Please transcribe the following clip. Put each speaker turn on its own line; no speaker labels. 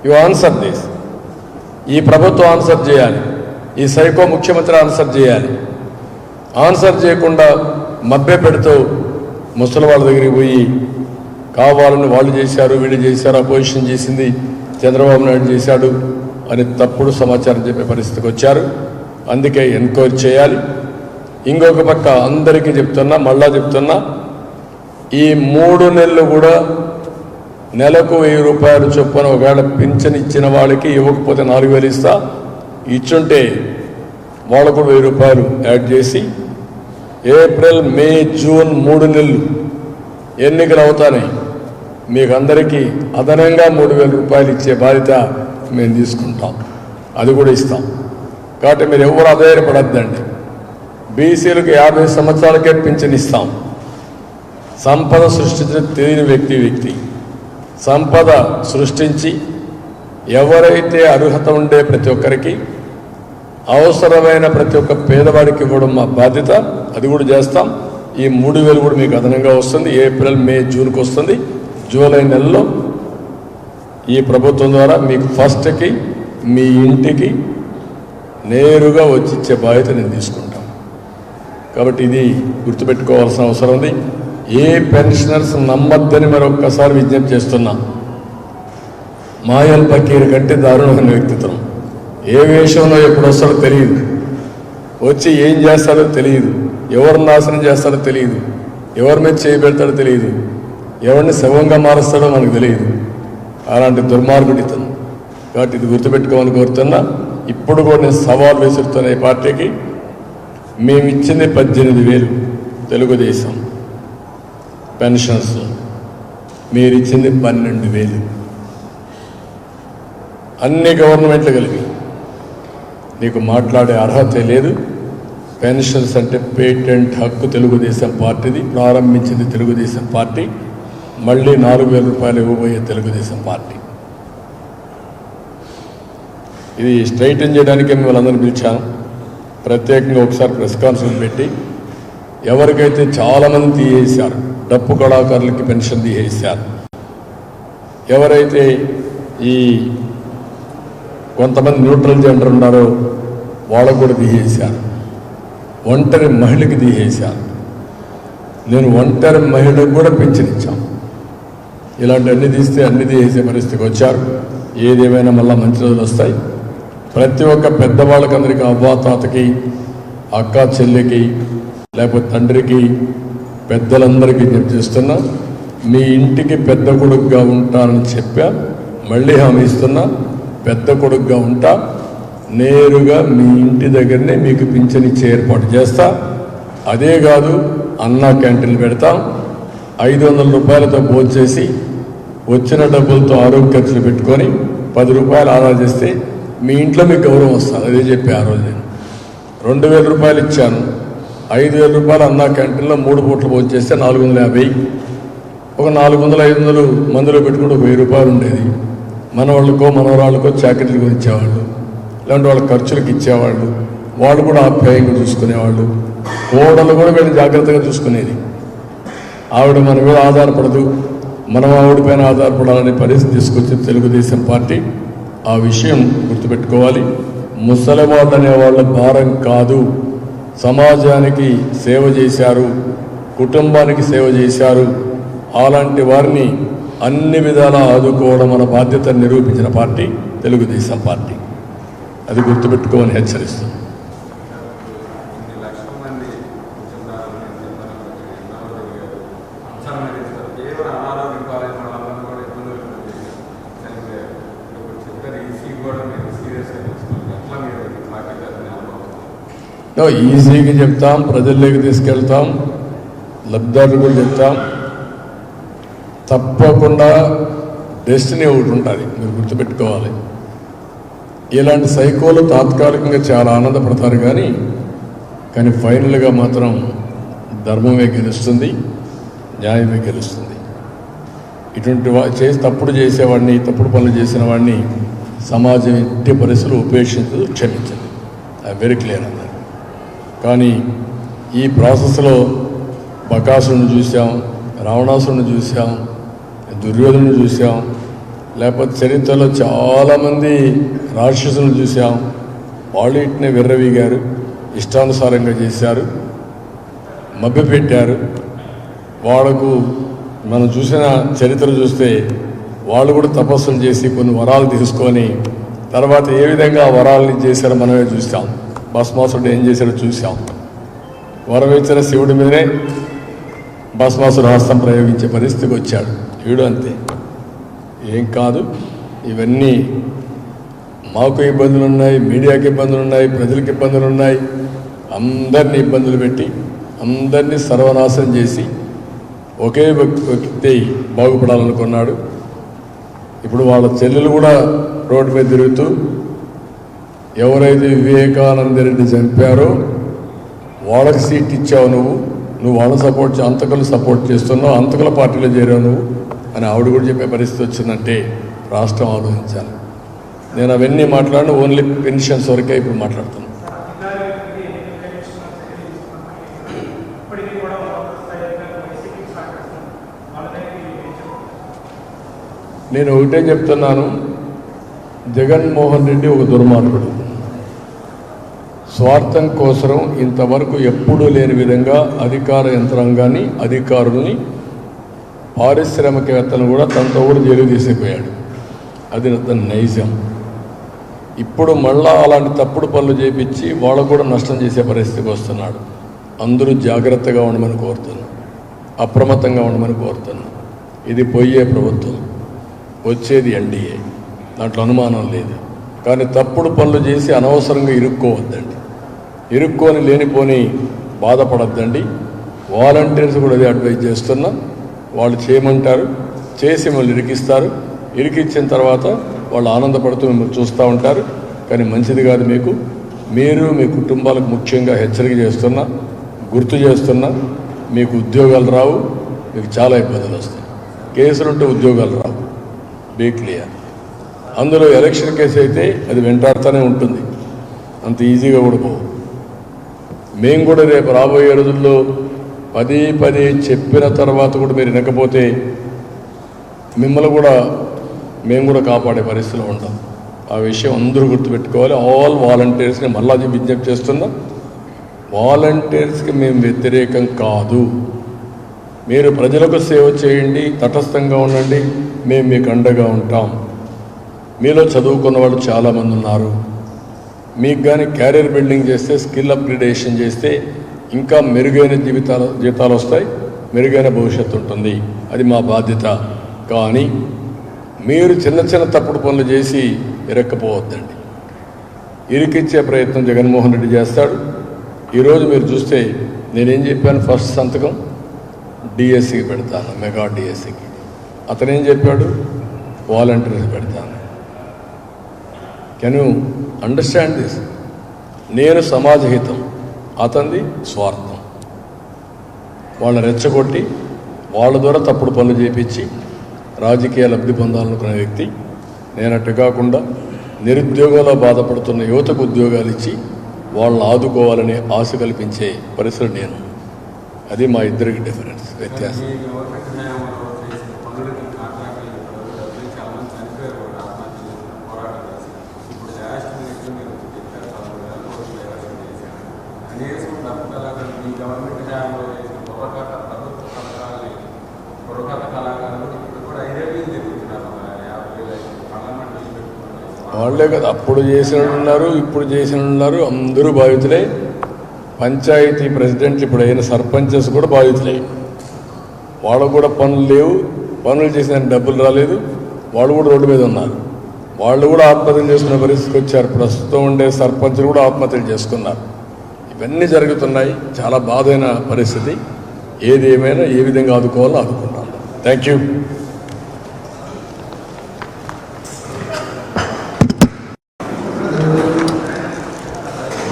You answer this. ఈ ప్రభుత్వం answer చేయాలి, ఈ సైకో ముఖ్యమంత్రి ఆన్సర్ చేయాలి. ఆన్సర్ చేయకుండా మభ్య పెడుతూ ముసలి వాళ్ళ దగ్గరికి పోయి కావాలని వాళ్ళు చేశారు, వీళ్ళు చేశారు, అపోజిషన్ చేసింది చంద్రబాబు నాయుడు చేశాడు అని తప్పుడు సమాచారం చెప్పే పరిస్థితికి వచ్చారు. అందుకే ఎంక్వైరీ చేయాలి. ఇంకొక పక్క అందరికీ చెప్తున్నా, మళ్ళా చెప్తున్నా, ఈ 3 నెలలు కూడా నెలకు 1000 రూపాయలు చొప్పున ఒకవేళ పింఛన్ ఇచ్చిన వాళ్ళకి ఇవ్వకపోతే 4000 ఇస్తా, ఇచ్చుంటే వాళ్ళకు 1000 రూపాయలు యాడ్ చేసి ఏప్రిల్, మే, జూన్ 3 నెలలు ఎన్నికలు అవుతాయి, మీకు అందరికీ అదనంగా 3000 రూపాయలు ఇచ్చే బాధ్యత మేము తీసుకుంటాం. అది కూడా ఇస్తాం. కాబట్టి మీరు ఎవరు ఆధారపడద్దండి. బీసీలకు 50 సంవత్సరాలకే పింఛన్ ఇస్తాం. సంపద సృష్టించిన తెలియని వ్యక్తి సంపద సృష్టించి ఎవరైతే అర్హత ఉండే ప్రతి ఒక్కరికి అవసరమైన ప్రతి ఒక్క పేదవాడికి ఇవ్వడం మా బాధ్యత. అది కూడా చేస్తాం. ఈ 3000 కూడా మీకు అదనంగా వస్తుంది. ఏప్రిల్, మే, జూన్కి వస్తుంది. జూలై నెలలో ఈ ప్రభుత్వం ద్వారా మీకు ఫస్ట్కి మీ ఇంటికి నేరుగా వచ్చి ఇచ్చే బాధ్యత నేను తీసుకుంటాం. కాబట్టి ఇది గుర్తుపెట్టుకోవాల్సిన అవసరం ఉంది. ఏ పెన్షనర్స్ నమ్మద్దని మరొక్కసారి విజ్ఞప్తి చేస్తున్నా. మాయల్ ఫకీర్ కంటే దారుణమైన వ్యక్తిత్వం. ఏ వేషంలో ఎప్పుడు వస్తాడో తెలియదు, వచ్చి ఏం చేస్తాడో తెలియదు, ఎవరిని నాశనం చేస్తాడో తెలియదు, ఎవరి మీద చేయబెడతాడో తెలియదు, ఎవరిని శవంగా మారుస్తాడో మనకు తెలియదు. అలాంటి దుర్మార్గుడు ఇతను. కాబట్టి ఇది గుర్తుపెట్టుకోమని కోరుతున్నా. ఇప్పుడు కూడా నేను సవాల్ విసురుతున్న ఈ పార్టీకి, మేము ఇచ్చింది 18,000 తెలుగుదేశం పెన్షన్స్, మీరు ఇచ్చింది 12,000. అన్ని గవర్నమెంట్లు కలిపి నీకు మాట్లాడే అర్హత లేదు. పెన్షన్స్ అంటే పేటెంట్ హక్కు తెలుగుదేశం పార్టీది. ప్రారంభించింది తెలుగుదేశం పార్టీ, మళ్ళీ 4000 రూపాయలు ఇవ్వబోయే తెలుగుదేశం పార్టీ. ఇది స్ట్రైటన్ చేయడానికే మిమ్మల్ని అందరూ పిలిచాను. ప్రత్యేకంగా ఒకసారి ప్రెస్ కాన్ఫరెన్స్ పెట్టి ఎవరికైతే చాలామంది తీసేశారు, డప్పు కళాకారులకి పెన్షన్ తీసేశారు, ఎవరైతే ఈ కొంతమంది న్యూట్రల్ జెండర్ ఉన్నారో వాళ్ళకు కూడా తీసేశారు, ఒంటరి మహిళకి తీసేశారు. నేను ఒంటరి మహిళకు కూడా పెన్షన్ ఇచ్చాను. ఇలాంటి అన్ని తీస్తే అన్ని తీసే పరిస్థితికి వచ్చారు. ఏదేమైనా మళ్ళీ మంచి రోజులు వస్తాయి. ప్రతి ఒక్క పెద్దవాళ్ళకందరికీ, అవ్వ తాతకి, అక్క చెల్లికి, లేకపోతే తండ్రికి, పెద్దలందరికీ విజ్ఞప్తి చేస్తున్నా, మీ ఇంటికి పెద్ద కొడుకుగా ఉంటానని చెప్పా. మళ్ళీ హామీ ఇస్తున్నా, పెద్ద కొడుకుగా ఉంటా. నేరుగా మీ ఇంటి దగ్గరనే మీకు పింఛన్ ఇచ్చే ఏర్పాటు చేస్తా. అదే కాదు, అన్నా క్యాంటీన్లు పెడతాం. 500 రూపాయలతో భోజనం చేసి వచ్చిన డబ్బులతో ఆరోగ్య ఖర్చులు పెట్టుకొని 10 రూపాయలు ఆదా చేస్తే మీ ఇంట్లో మీకు గౌరవం వస్తుంది. అదే చెప్పి ఆ రోజు నేను 2000 రూపాయలు ఇచ్చాను. 5000 రూపాయలు అన్నా క్యాంటీన్లో 3 పూటలు భోజనం చేస్తే 450. ఒక 400-500 మందులో పెట్టుకుంటే 1000 రూపాయలు ఉండేది. మనవాళ్ళకో మనవరాళ్ళకో చాకరీలు కొని ఇచ్చేవాళ్ళు, ఇలాంటి వాళ్ళ ఖర్చులకు ఇచ్చేవాళ్ళు. వాళ్ళు కూడా ఆప్యాయంగా చూసుకునేవాళ్ళు. కోడలు కూడా వీళ్ళు జాగ్రత్తగా చూసుకునేది. ఆవిడ మన మీద ఆధారపడదు, మనం ఆవిడ పైన ఆధారపడాలనే పరిస్థితి తీసుకొచ్చింది తెలుగుదేశం పార్టీ. ఆ విషయం గుర్తుపెట్టుకోవాలి. ముసలివాళ్ళు అనేవాళ్ళ భారం కాదు. సమాజానికి సేవ చేశారు, కుటుంబానికి సేవ చేశారు. అలాంటి వారిని అన్ని విధాలా ఆదుకోవడం మన బాధ్యతను నిరూపించిన పార్టీ తెలుగుదేశం పార్టీ. అది గుర్తుపెట్టుకోమని హెచ్చరిస్తుంది. ఈజీగా చెప్తాం, ప్రజల్లోకి తీసుకెళ్తాం, లబ్ధాలు కూడా చెప్తాం. తప్పకుండా డెస్టినీ ఒకటి ఉంటుంది, మీరు గుర్తుపెట్టుకోవాలి. ఇలాంటి సైకోలు తాత్కాలికంగా చాలా ఆనందపడతారు, కానీ ఫైనల్గా మాత్రం ధర్మమే గెలుస్తుంది, న్యాయమే గెలుస్తుంది. ఇటువంటి తప్పుడు చేసేవాడిని, తప్పుడు పనులు చేసిన వాడిని సమాజం ఎట్టి పరిస్థితులు ఉపేక్షించదు, క్షమించదు. ఐ వెరీ క్లియర్ అన్నారు. కానీ ఈ ప్రాసెస్లో బకాసురుని చూసాం, రావణాసురుని చూసాం, దుర్యోధను చూసాం, లేకపోతే చరిత్రలో చాలామంది రాక్షసులను చూసాం, వాళ్ళు ఇట్నే విర్రవీగారు, ఇష్టానుసారంగా చేశారు, మభ్యపెట్టారు. వాళ్ళకు మనం చూసిన చరిత్ర చూస్తే వాళ్ళు కూడా తపస్సులు చేసి కొన్ని వరాలు తీసుకొని తర్వాత ఏ విధంగా ఆ వరాలని చేశారో మనమే చూసాం. భస్మాసుడు ఏం చేశాడో చూసాం. వరం ఇచ్చిన శివుడి మీదనే భస్మాసుడు హస్తం ప్రయోగించే పరిస్థితికి వచ్చాడు. వీడు అంతే, ఏం కాదు. ఇవన్నీ మాకు ఇబ్బందులు ఉన్నాయి, మీడియాకి ఇబ్బందులు ఉన్నాయి, ప్రజలకు ఇబ్బందులు ఉన్నాయి. అందరినీ ఇబ్బందులు పెట్టి అందరినీ సర్వనాశనం చేసి ఒకే వ్యక్తి బాగుపడాలనుకున్నాడు. ఇప్పుడు వాళ్ళ చెల్లెలు కూడా రోడ్డు మీద తిరుగుతూ ఎవరైతే వివేకానంద రెడ్డి చంపారో వాళ్ళకి సీట్ ఇచ్చావు, నువ్వు వాళ్ళని అంతకులు సపోర్ట్ చేస్తున్నావు, అంతకుల పార్టీలో చేరావు నువ్వు అని ఆవిడ కూడా చెప్పే పరిస్థితి వచ్చిందంటే రాష్ట్రం ఆలోచించాలి. నేను అవన్నీ మాట్లాడిన ఓన్లీ పెన్షన్స్ వరకే ఇప్పుడు మాట్లాడుతున్నాను. నేను ఒకటే చెప్తున్నాను, జగన్మోహన్ రెడ్డి ఒక దుర్మార్గుడు. స్వార్థం కోసం ఇంతవరకు ఎప్పుడూ లేని విధంగా అధికార యంత్రాంగాన్ని, అధికారుల్ని, పారిశ్రామికవేత్తలను కూడా తనతో కూడా జైలు తీసిపోయాడు. అది నైజం. ఇప్పుడు మళ్ళా అలాంటి తప్పుడు పనులు చేపించి వాళ్ళకు కూడా నష్టం చేసే పరిస్థితికి వస్తున్నాడు. అందరూ జాగ్రత్తగా ఉండమని కోరుతున్నాను, అప్రమత్తంగా ఉండమని కోరుతున్నాను. ఇది పోయే ప్రభుత్వం, వచ్చేది ఎన్డీఏ, దాంట్లో అనుమానం లేదు. కానీ తప్పుడు పనులు చేసి అనవసరంగా ఇరుక్కోవద్దండి, ఇరుక్కొని లేనిపోని బాధపడద్దండి. వాలంటీర్స్ కూడా అదే అడ్వైజ్ చేస్తున్నా. వాళ్ళు చేయమంటారు, చేసి మిమ్మల్ని ఇరికిస్తారు. ఇరికిచ్చిన తర్వాత వాళ్ళు ఆనందపడుతూ మిమ్మల్ని చూస్తూ ఉంటారు. కానీ మంచిది కాదు మీకు. మీరు మీ కుటుంబాలకు ముఖ్యంగా హెచ్చరిక చేస్తున్నా, గుర్తు చేస్తున్నా. మీకు ఉద్యోగాలు రావు, మీకు చాలా ఇబ్బందులు వస్తాయి. కేసులుంటే ఉద్యోగాలు రావు, బీ క్లియర్. అందులో ఎలక్షన్ కేసు అయితే అది వెంటాడుతూనే ఉంటుంది, అంత ఈజీగా కూడా పోవు. మేము కూడా రేపు రాబోయే రోజుల్లో పదే చెప్పిన తర్వాత కూడా మీరు వినకపోతే మిమ్మల్ని కూడా మేము కూడా కాపాడే పరిస్థితిలో ఉంటాం. ఆ విషయం అందరూ గుర్తుపెట్టుకోవాలి. ఆల్ వాలంటీర్స్ని మళ్ళా విజ్ఞప్తి చేస్తున్నాం, వాలంటీర్స్కి మేము వ్యతిరేకం కాదు. మీరు ప్రజలకు సేవ చేయండి, తటస్థంగా ఉండండి, మేము మీకు అండగా ఉంటాం. మీలో చదువుకున్న వాళ్ళు చాలామంది ఉన్నారు. మీకు కానీ క్యారియర్ బిల్డింగ్ చేస్తే, స్కిల్ అప్గ్రేడేషన్ చేస్తే ఇంకా మెరుగైన జీతాలు వస్తాయి, మెరుగైన భవిష్యత్తు ఉంటుంది. అది మా బాధ్యత. కానీ మీరు చిన్న తప్పుడు పనులు చేసి ఇరక్కపోవద్దండి. ఇరికిచ్చే ప్రయత్నం జగన్మోహన్ రెడ్డి చేస్తాడు. ఈరోజు మీరు చూస్తే నేనేం చెప్పాను, ఫస్ట్ సంతకం డిఎస్సికి పెడతాను, మెగా డిఎస్సికి. అతనేం చెప్పాడు, వాలంటీర్స్ పెడతాను. Can you understand this? నేను సమాజహితం, అతనిది స్వార్థం. వాళ్ళని రెచ్చగొట్టి వాళ్ళ ద్వారా తప్పుడు పనులు చేపించి రాజకీయ లబ్ధి పొందాలనుకునే వ్యక్తి. నేను అట్టు కాకుండా నిరుద్యోగంలో బాధపడుతున్న యువతకు ఉద్యోగాలు ఇచ్చి వాళ్ళని ఆదుకోవాలనే ఆశ కల్పించే పరిస్థితి నేను. అది మా ఇద్దరికి డిఫరెన్స్, వ్యత్యాసం. వాళ్ళే కదా అప్పుడు చేసిన ఉన్నారు, ఇప్పుడు చేసిన ఉన్నారు, అందరూ బాధితులే. పంచాయతీ ప్రెసిడెంట్లు, ఇప్పుడు అయిన సర్పంచెస్ కూడా బాధితులే. వాళ్ళకు కూడా పనులు లేవు, పనులు చేసిన డబ్బులు రాలేదు, వాళ్ళు కూడా రోడ్డు మీద ఉన్నారు. వాళ్ళు కూడా ఆత్మహత్యలు చేసుకునే పరిస్థితికి వచ్చారు. ప్రస్తుతం ఉండే సర్పంచులు కూడా ఆత్మహత్యలు చేసుకున్నారు. ఇవన్నీ జరుగుతున్నాయి. చాలా బాధైన పరిస్థితి. ఏది ఏమైనా ఏ విధంగా ఆదుకోవాలో ఆదుకుంటాం. Thank you.